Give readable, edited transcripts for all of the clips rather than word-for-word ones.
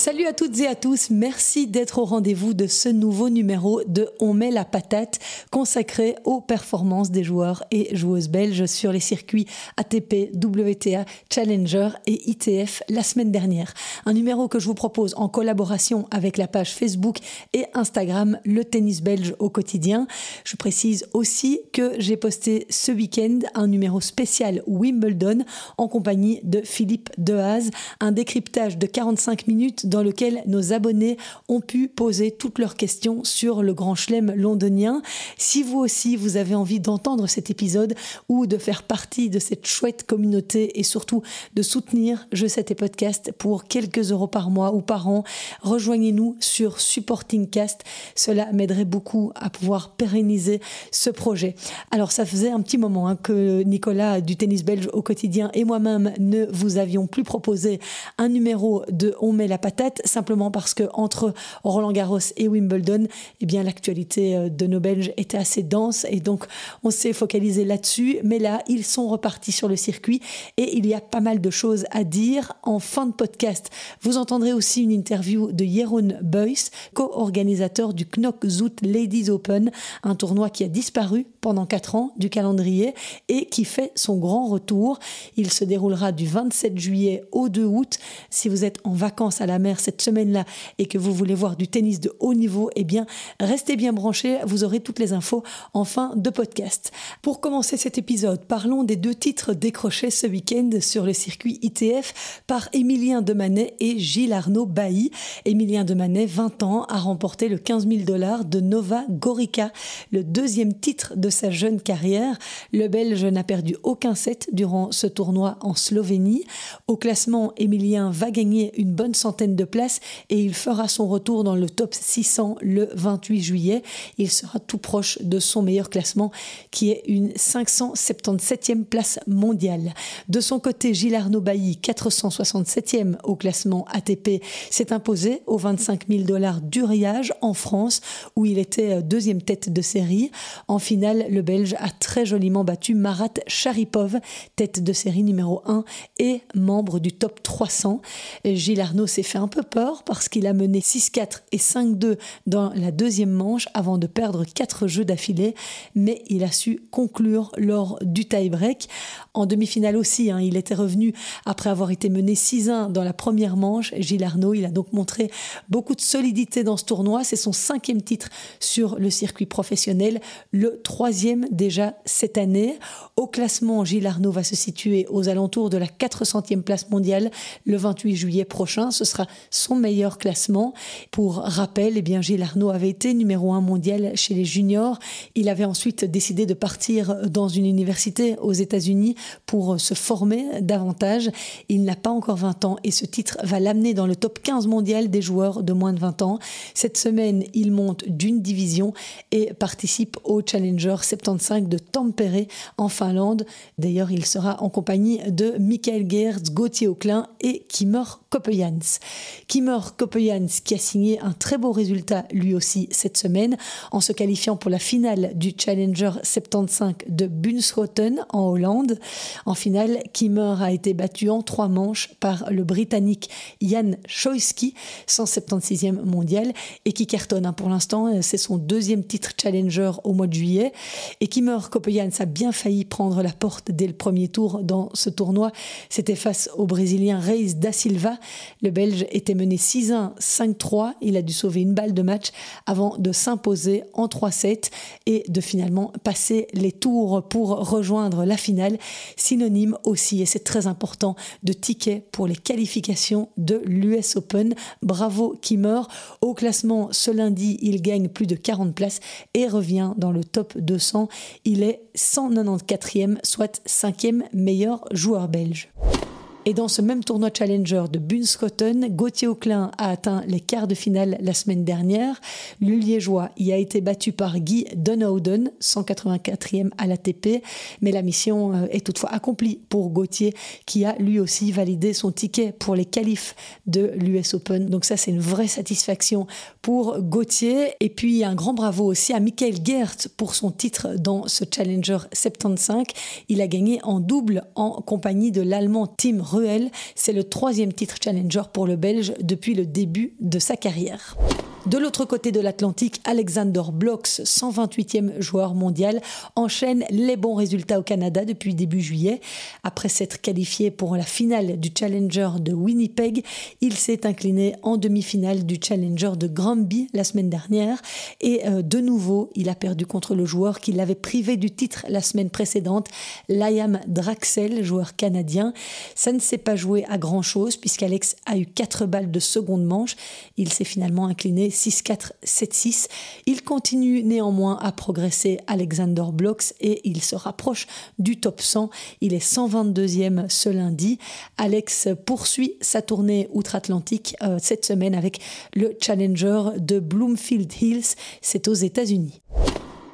Salut à toutes et à tous, merci d'être au rendez-vous de ce nouveau numéro de On met la patate consacré aux performances des joueurs et joueuses belges sur les circuits ATP, WTA, Challenger et ITF la semaine dernière. Un numéro que je vous propose en collaboration avec la page Facebook et Instagram Le Tennis Belge au quotidien. Je précise aussi que j'ai posté ce week-end un numéro spécial Wimbledon en compagnie de Philippe Dehaze, un décryptage de 45 minutes dans lequel nos abonnés ont pu poser toutes leurs questions sur le Grand Chelem londonien. Si vous aussi, vous avez envie d'entendre cet épisode ou de faire partie de cette chouette communauté et surtout de soutenir Je sais tes podcasts pour quelques euros par mois ou par an, rejoignez-nous sur Supporting Cast. Cela m'aiderait beaucoup à pouvoir pérenniser ce projet. Alors, ça faisait un petit moment que Nicolas du Tennis Belge au quotidien et moi-même ne vous avions plus proposé un numéro de On met la patate, simplement parce que entre Roland-Garros et Wimbledon, eh bien l'actualité de nos Belges était assez dense et donc on s'est focalisé là-dessus. Mais là, ils sont repartis sur le circuit et il y a pas mal de choses à dire. En fin de podcast, vous entendrez aussi une interview de Jeroen Buys, co-organisateur du Knock Zout Ladies Open, un tournoi qui a disparu pendant 4 ans du calendrier et qui fait son grand retour. Il se déroulera du 27 juillet au 2 août. Si vous êtes en vacances à la mer cette semaine-là et que vous voulez voir du tennis de haut niveau, eh bien, restez bien branchés, vous aurez toutes les infos en fin de podcast. Pour commencer cet épisode, parlons des 2 titres décrochés ce week-end sur le circuit ITF par Emilien Demanet et Gilles Arnaud Bailly. Emilien Demanet, 20 ans, a remporté le 15 000 $ de Nova Gorica, le 2e titre de sa jeune carrière. Le Belge n'a perdu aucun set durant ce tournoi en Slovénie. Au classement, Emilien va gagner une bonne centaine de places et il fera son retour dans le top 600 le 28 juillet. Il sera tout proche de son meilleur classement qui est une 577e place mondiale. De son côté, Gilles Arnaud Bailly, 467e au classement ATP, s'est imposé aux 25 000 $ d'Uriage en France où il était 2e tête de série. En finale, le Belge a très joliment battu Marat Sharipov, tête de série numéro 1 et membre du top 300. Gilles Arnaud s'est fait un peu peur parce qu'il a mené 6-4 et 5-2 dans la 2e manche avant de perdre 4 jeux d'affilée, mais il a su conclure lors du tie-break. En demi-finale aussi, il était revenu après avoir été mené 6-1 dans la première manche. Gilles Arnaud, il a donc montré beaucoup de solidité dans ce tournoi. C'est son 5e titre sur le circuit professionnel, le 3e déjà cette année. Au classement, Gilles Arnaud va se situer aux alentours de la 400e place mondiale le 28 juillet prochain. Ce sera son meilleur classement. Pour rappel, eh bien, Gilles Arnaud avait été numéro 1 mondial chez les juniors. Il avait ensuite décidé de partir dans une université aux États-Unis pour se former davantage. Il n'a pas encore 20 ans et ce titre va l'amener dans le top 15 mondial des joueurs de moins de 20 ans. Cette semaine, il monte d'une division et participe au Challenger 75 de Tampere en Finlande. D'ailleurs, il sera en compagnie de Michael Geerts, Gauthier Auclin et Kimmer Coppejans. Kimmer Coppejans qui a signé un très beau résultat lui aussi cette semaine en se qualifiant pour la finale du Challenger 75 de Bunschoten en Hollande. En finale, Kimmer a été battu en 3 manches par le Britannique Jan Schoyski, 176e mondial et qui cartonne pour l'instant. C'est son 2e titre Challenger au mois de juillet. Et Kimmer Coppejans a bien failli prendre la porte dès le premier tour dans ce tournoi. C'était face au Brésilien Reis da Silva. Le Belge était mené 6-1, 5-3. Il a dû sauver une balle de match avant de s'imposer en 3-7 et de finalement passer les tours pour rejoindre la finale. Synonyme aussi, et c'est très important, de tickets pour les qualifications de l'US Open. Bravo Kimmer. Au classement, ce lundi, il gagne plus de 40 places et revient dans le top 200. Il est 194e, soit 5e meilleur joueur belge. Et dans ce même tournoi Challenger de Bunschoten, Gauthier Auclin a atteint les quarts de finale la semaine dernière. Le Liégeois y a été battu par Guy Donhouden, 184e à l'ATP. Mais la mission est toutefois accomplie pour Gauthier, qui a lui aussi validé son ticket pour les qualifs de l'US Open. Donc ça, c'est une vraie satisfaction pour Gauthier. Et puis un grand bravo aussi à Michael Geert pour son titre dans ce Challenger 75. Il a gagné en double en compagnie de l'Allemand Tim Ruel. C'est le 3e titre Challenger pour le Belge depuis le début de sa carrière. De l'autre côté de l'Atlantique, Alexander Blocks, 128e joueur mondial, enchaîne les bons résultats au Canada depuis début juillet. Après s'être qualifié pour la finale du Challenger de Winnipeg, il s'est incliné en demi-finale du Challenger de Granby la semaine dernière. Et de nouveau, il a perdu contre le joueur qui l'avait privé du titre la semaine précédente, Liam Draxel, joueur canadien. Ça ne s'est pas joué à grand-chose puisqu'Alex a eu 4 balles de seconde manche. Il s'est finalement incliné 6-4, 7-6. Il continue néanmoins à progresser, Alexander Blocks, et il se rapproche du top 100. Il est 122e ce lundi. Alex poursuit sa tournée outre-Atlantique cette semaine avec le Challenger de Bloomfield Hills. C'est aux États-Unis.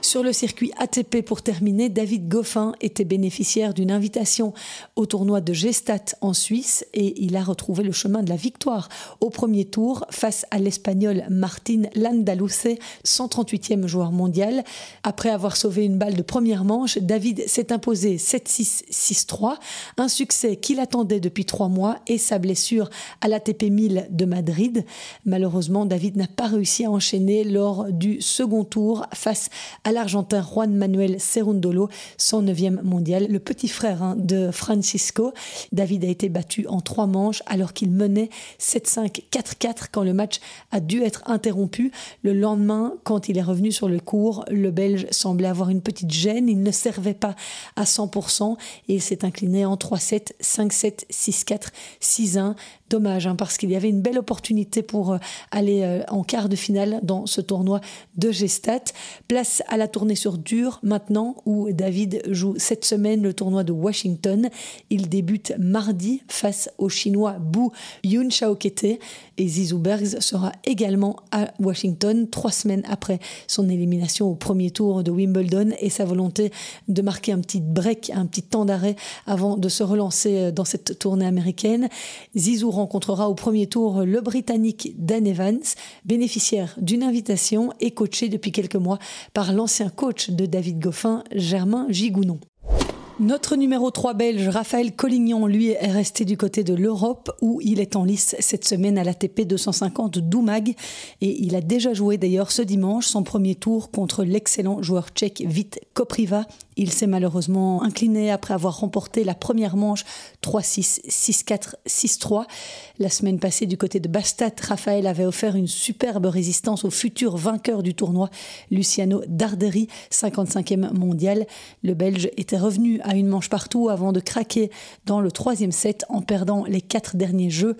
Sur le circuit ATP, pour terminer, David Goffin était bénéficiaire d'une invitation au tournoi de Gstaad en Suisse et il a retrouvé le chemin de la victoire au premier tour face à l'Espagnol Martín Landaluce, 138e joueur mondial. Après avoir sauvé une balle de première manche, David s'est imposé 7-6, 6-3, un succès qu'il attendait depuis 3 mois et sa blessure à l'ATP 1000 de Madrid. Malheureusement, David n'a pas réussi à enchaîner lors du second tour face à l'Argentin Juan Manuel Cerundolo, 109e mondial, le petit frère de Francisco. David a été battu en 3 manches alors qu'il menait 7-5, 4-4 quand le match a dû être interrompu. Le lendemain, quand il est revenu sur le court, le Belge semblait avoir une petite gêne. Il ne servait pas à 100% et il s'est incliné en 3-7, 5-7, 6-4, 6-1. Dommage, parce qu'il y avait une belle opportunité pour aller en quart de finale dans ce tournoi de Gstaad. Place à la tournée sur dur maintenant, où David joue cette semaine le tournoi de Washington. Il débute mardi face au Chinois Bu Yunchaokete et Zizou Bergs sera également à Washington 3 semaines après son élimination au premier tour de Wimbledon et sa volonté de marquer un petit break, un petit temps d'arrêt avant de se relancer dans cette tournée américaine. Zizou rencontrera au premier tour le Britannique Dan Evans, bénéficiaire d'une invitation et coaché depuis quelques mois par l'ancien coach de David Goffin, Germain Gigounon. Notre numéro 3 belge, Raphaël Collignon, lui, est resté du côté de l'Europe où il est en lice cette semaine à l'ATP 250 d'Umag et il a déjà joué d'ailleurs ce dimanche son premier tour contre l'excellent joueur tchèque Vít Kopriva. Il s'est malheureusement incliné après avoir remporté la première manche 3-6, 6-4, 6-3. La semaine passée, du côté de Bastad, Raphaël avait offert une superbe résistance au futur vainqueur du tournoi, Luciano Darderi, 55e mondial. Le Belge était revenu à une manche partout avant de craquer dans le 3e set en perdant les 4 derniers jeux.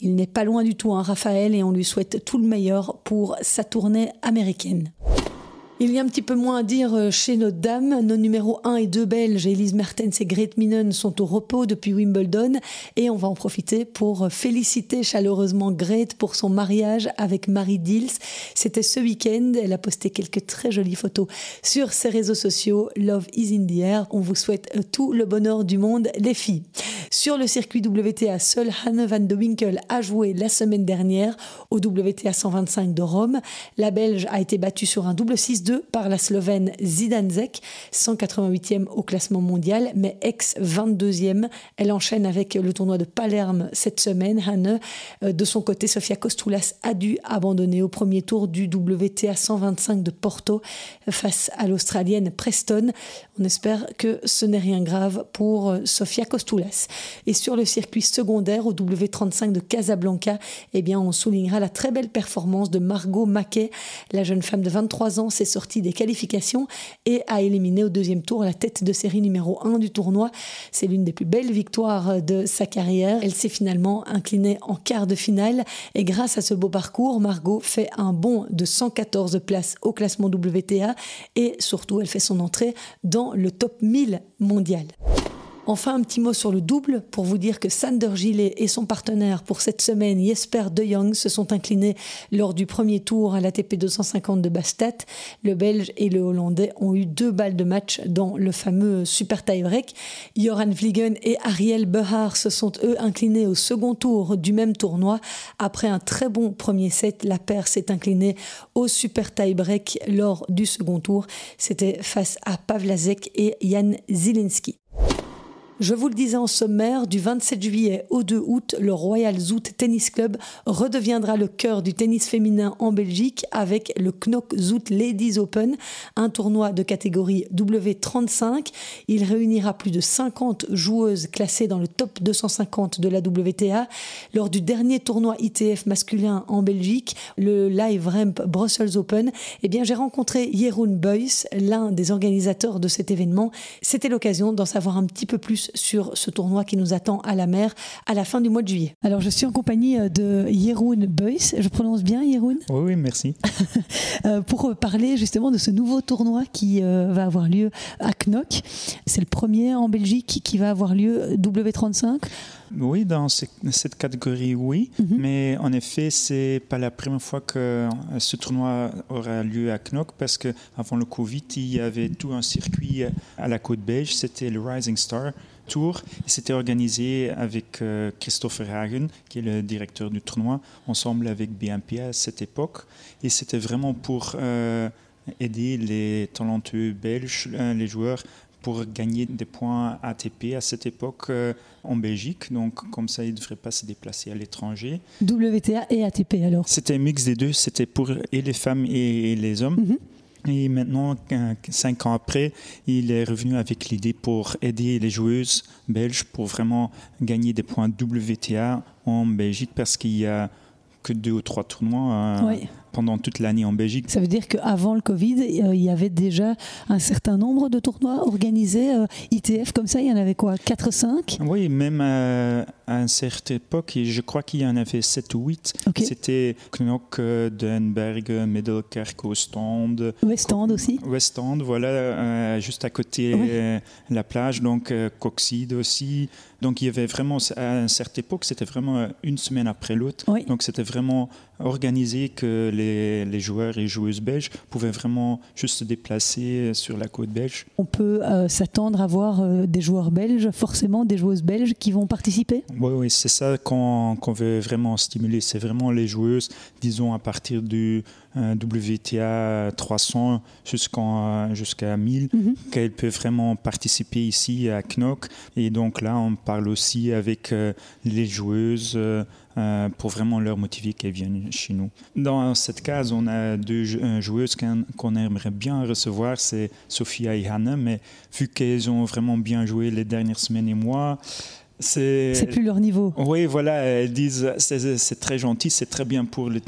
Il n'est pas loin du tout, Raphaël, et on lui souhaite tout le meilleur pour sa tournée américaine. Il y a un petit peu moins à dire chez nos dames. Nos numéros 1 et 2 belges, Elise Mertens et Grete Minen, sont au repos depuis Wimbledon et on va en profiter pour féliciter chaleureusement Grete pour son mariage avec Marie Dils. C'était ce week-end. Elle a posté quelques très jolies photos sur ses réseaux sociaux. Love is in the air. On vous souhaite tout le bonheur du monde, les filles. Sur le circuit WTA, seule Hanne van de Winkel a joué la semaine dernière au WTA 125 de Rome. La Belge a été battue sur un double 6-2 par la Slovène Zidanec, 188e au classement mondial, mais ex-22e. Elle enchaîne avec le tournoi de Palerme cette semaine. Hanne, de son côté, Sofia Kostoulas a dû abandonner au premier tour du WTA 125 de Porto face à l'Australienne Preston. On espère que ce n'est rien grave pour Sofia Kostoulas. Et sur le circuit secondaire au W35 de Casablanca, on soulignera la très belle performance de Margot Maquet. La jeune femme de 23 ans s'est sortie des qualifications et a éliminé au 2e tour la tête de série numéro 1 du tournoi. C'est l'une des plus belles victoires de sa carrière. Elle s'est finalement inclinée en quart de finale et grâce à ce beau parcours, Margot fait un bond de 114 places au classement WTA et surtout elle fait son entrée dans le top 1000 mondial. Enfin, un petit mot sur le double pour vous dire que Sander Gillet et son partenaire pour cette semaine, Jesper de Jong, se sont inclinés lors du premier tour à l'ATP 250 de Bastad. Le Belge et le Hollandais ont eu 2 balles de match dans le fameux super tie-break. Joran Vliegen et Ariel Behar se sont eux inclinés au second tour du même tournoi. Après un très bon premier set, la paire s'est inclinée au super tie-break lors du second tour. C'était face à Pavlasek et Jan Zielinski. Je vous le disais en sommaire, du 27 juillet au 2 août, le Royal Zout Tennis Club redeviendra le cœur du tennis féminin en Belgique avec le Knock Zout Ladies Open, un tournoi de catégorie W35. Il réunira plus de 50 joueuses classées dans le top 250 de la WTA. Lors du dernier tournoi ITF masculin en Belgique, le Live Ramp Brussels Open, j'ai rencontré Jeroen Buys, l'un des organisateurs de cet événement. C'était l'occasion d'en savoir un petit peu plus sur ce tournoi qui nous attend à la mer à la fin du mois de juillet. Alors je suis en compagnie de Jeroen Buys, je prononce bien Jeroen ? Oui, merci. Pour parler justement de ce nouveau tournoi qui va avoir lieu à Knock. C'est le premier en Belgique qui va avoir lieu W35 ? Oui, dans cette catégorie, oui. Mais en effet, c'est pas la première fois que ce tournoi aura lieu à Knock parce qu'avant le Covid, il y avait tout un circuit à la côte belge. C'était le Rising Star Tour. C'était organisé avec Christopher Hagen, qui est le directeur du tournoi, ensemble avec BNP à cette époque. Et c'était vraiment pour aider les talentueux belges, les joueurs, pour gagner des points ATP à cette époque en Belgique. Donc, comme ça, ils ne devraient pas se déplacer à l'étranger. WTA et ATP, alors ? C'était un mix des deux. C'était pour et les femmes et les hommes. Et maintenant, 5 ans après, il est revenu avec l'idée pour aider les joueuses belges pour vraiment gagner des points WTA en Belgique parce qu'il n'y a que 2 ou 3 tournois pendant toute l'année en Belgique. Ça veut dire qu'avant le Covid, il y avait déjà un certain nombre de tournois organisés ITF comme ça, il y en avait quoi, 4-5 ? Oui, même à une certaine époque, je crois qu'il y en avait 7 ou 8. Okay. C'était Knock, Denberg, Middelkerk, Ostend. Westend aussi. Westend, voilà, juste à côté la plage, donc Coxide aussi. Donc il y avait vraiment, à une certaine époque, c'était vraiment une semaine après l'autre. Oui. Donc c'était vraiment organisé que les joueurs et joueuses belges pouvaient vraiment juste se déplacer sur la côte belge. On peut s'attendre à voir des joueurs belges, forcément des joueuses belges qui vont participer ? Oui, c'est ça qu'on veut vraiment stimuler. C'est vraiment les joueuses, disons à partir du WTA 300 jusqu'à 1000, qu'elles peuvent vraiment participer ici à Knock. Et donc là, on parle aussi avec les joueuses pour vraiment leur motiver qu'elles viennent chez nous. Dans cette case, on a 2 joueuses qu'on aimerait bien recevoir, c'est Sophia et Hannah, mais vu qu'elles ont vraiment bien joué les dernières semaines et mois, c'est plus leur niveau. Oui, voilà, elles disent c'est très gentil, c'est très bien pour le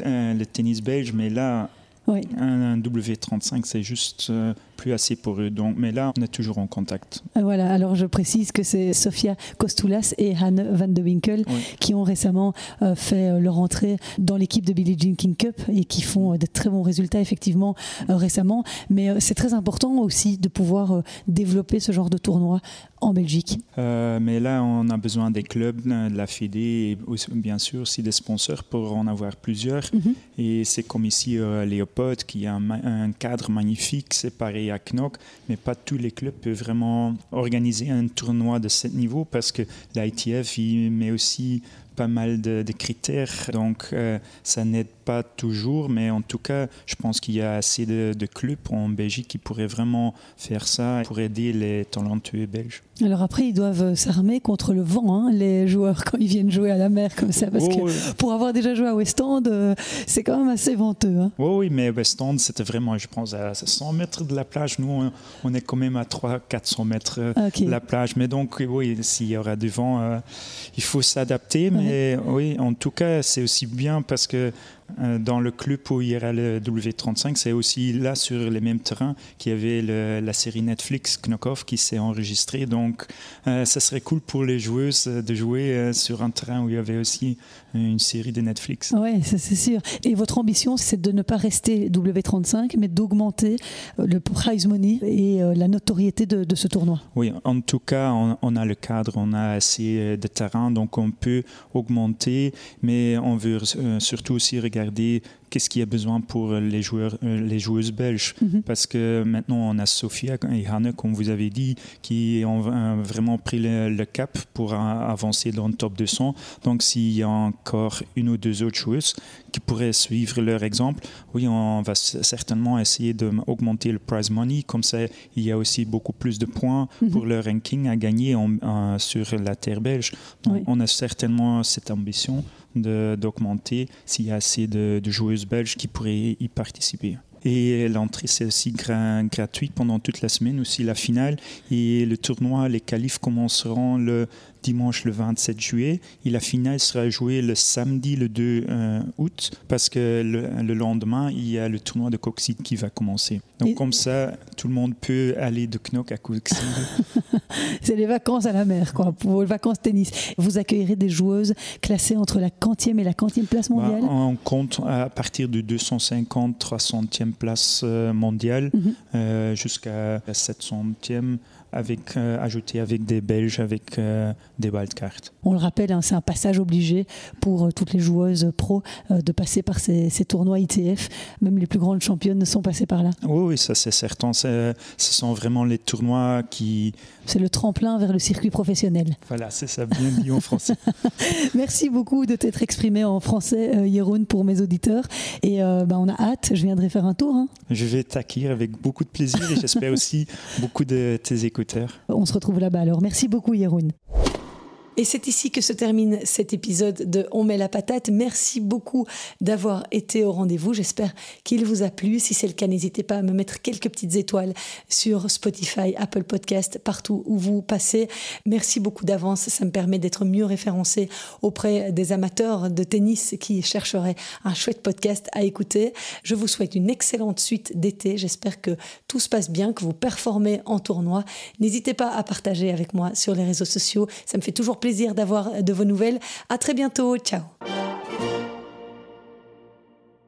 tennis belge, mais là, un W35, c'est juste plus assez pour eux. Donc, mais là, on est toujours en contact. Voilà, alors je précise que c'est Sofia Kostoulas et Hanne van de Winkel qui ont récemment fait leur entrée dans l'équipe de Billie Jean King Cup et qui font de très bons résultats effectivement récemment. Mais c'est très important aussi de pouvoir développer ce genre de tournoi en Belgique. Mais là, on a besoin des clubs, de la Fédé et aussi, bien sûr aussi des sponsors pour en avoir plusieurs. Et c'est comme ici Léopold qui a un cadre magnifique, c'est pareil à Knock, mais pas tous les clubs peuvent vraiment organiser un tournoi de ce niveau parce que l'ITF il met aussi pas mal de critères, donc ça n'aide pas toujours, mais en tout cas, je pense qu'il y a assez de clubs en Belgique qui pourraient vraiment faire ça pour aider les talentueux belges. Alors après, ils doivent s'armer contre le vent, les joueurs, quand ils viennent jouer à la mer comme ça, parce que pour avoir déjà joué à Westend, c'est quand même assez venteux. Oui, mais Westend, c'était vraiment, je pense, à 100 mètres de la plage. Nous, on est quand même à 300-400 mètres de la plage. Mais donc, oui, s'il y aura du vent, il faut s'adapter. Mais oui, en tout cas, c'est aussi bien parce que dans le club où il y aura le W35, c'est aussi là sur les mêmes terrains qu'il y avait la série Netflix Knock-Off qui s'est enregistrée. Donc ça serait cool pour les joueuses de jouer sur un terrain où il y avait aussi une série de Netflix. Oui, ça c'est sûr. Et votre ambition, c'est de ne pas rester W35, mais d'augmenter le prize money et la notoriété de ce tournoi. Oui, en tout cas, on a le cadre, on a assez de terrain, donc on peut augmenter, mais on veut surtout aussi regarder qu'est-ce qu'il y a besoin pour les joueuses belges. Parce que maintenant, on a Sofia et Hanne, comme vous avez dit, qui ont vraiment pris le cap pour avancer dans le top 200. Donc, s'il y a encore une ou deux autres joueuses qui pourraient suivre leur exemple, oui, on va certainement essayer d'augmenter le prize money. Comme ça, il y a aussi beaucoup plus de points pour le ranking à gagner sur la terre belge. Donc, on a certainement cette ambition d'augmenter s'il y a assez de joueuses belges qui pourraient y participer. Et l'entrée, c'est aussi gratuite pendant toute la semaine, aussi la finale. Et le tournoi, les qualifs commenceront le dimanche le 27 juillet et la finale sera jouée le samedi le 2 août parce que le lendemain, il y a le tournoi de Coxide qui va commencer. Donc comme ça, tout le monde peut aller de Knock à Coxide. C'est les vacances à la mer, quoi, pour les vacances tennis. Vous accueillerez des joueuses classées entre la 40e et la 40e place mondiale? On compte à partir de 250, 300e place mondiale jusqu'à la 700e. Ajouté avec des Belges, avec des wildcards. On le rappelle, c'est un passage obligé pour toutes les joueuses pro de passer par ces tournois ITF. Même les plus grandes championnes sont passées par là. Oui, ça c'est certain. Ce sont vraiment les tournois qui... C'est le tremplin vers le circuit professionnel. Voilà, c'est ça, bien dit en français. Merci beaucoup de t'être exprimé en français, Jeroen, pour mes auditeurs. Et on a hâte, je viendrai faire un tour. Je vais t'accueillir avec beaucoup de plaisir et j'espère aussi beaucoup de tes écouteurs. On se retrouve là-bas alors. Merci beaucoup, Jeroen. Et c'est ici que se termine cet épisode de On met la patate. Merci beaucoup d'avoir été au rendez-vous. J'espère qu'il vous a plu. Si c'est le cas, n'hésitez pas à me mettre quelques petites étoiles sur Spotify, Apple Podcast, partout où vous passez. Merci beaucoup d'avance. Ça me permet d'être mieux référencé auprès des amateurs de tennis qui chercheraient un chouette podcast à écouter. Je vous souhaite une excellente suite d'été. J'espère que tout se passe bien, que vous performez en tournoi. N'hésitez pas à partager avec moi sur les réseaux sociaux. Ça me fait toujours plaisir d'avoir de vos nouvelles. À très bientôt. Ciao.